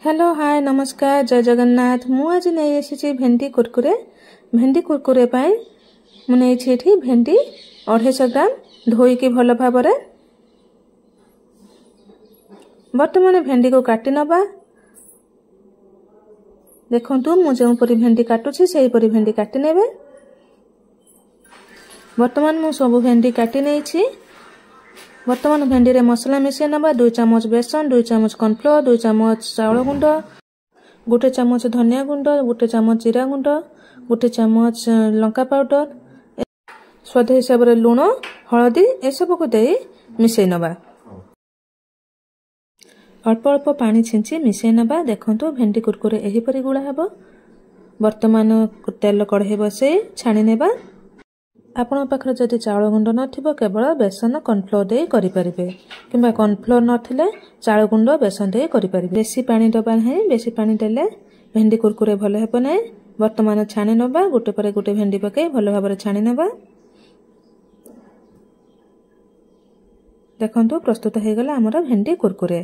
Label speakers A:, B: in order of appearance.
A: Hello hi नमस्कार जय जगन्नाथ मु आज नहीं आसी भेंडी कुरकुरे पाई मु नहीं भेंडी 250 ग्राम धोईकी भल भाव बर्तमान भेंडी को काटी नबा। देखंतु मु जो परी भेंडी काटुछि सेही परी भेंडी काटी नेबे। बर्तमान मु सब भेंडी काटी नहीं छी। बर्तमान भेंडी रे मसला मिसे नबा 2 चम्मच बेसन 2 चम्मच कॉर्नफ्लोर 2 चम्मच चाउल गुंड 1 चम्मच धनिया गुंड 1 चम्मच जीरा गुंड 1 चम्मच लंका पाउडर स्वाद हिसाब रे लूण हळदी ए सब को दे मिसे नबा। अल्प अल्प पानी छिंची मिसे नबा। देखंतु भेंडी कुरकुरे एही परी गुळा हबो। वर्तमान तेल कढ़े बसे छाणी नेबा। आपण पाखर जदि चाउल गुंड नथिबो केवल बेसन कॉर्नफ्लोर दे करि परिबे किबा कॉर्नफ्लोर नथिले चाउल गुंड बेसन दे करि परिबे। बेसी पानी दबा नहीं। बेसी पानी देले भेंडी कुरकुरे भले हेबो नै। वर्तमान छाणी नबा। गोटे परे गोटे भेंडी पके भलो भाबरे छाणी नबा। देखंतु प्रस्तुत हे गला हमर भेंडी कुरकुरे।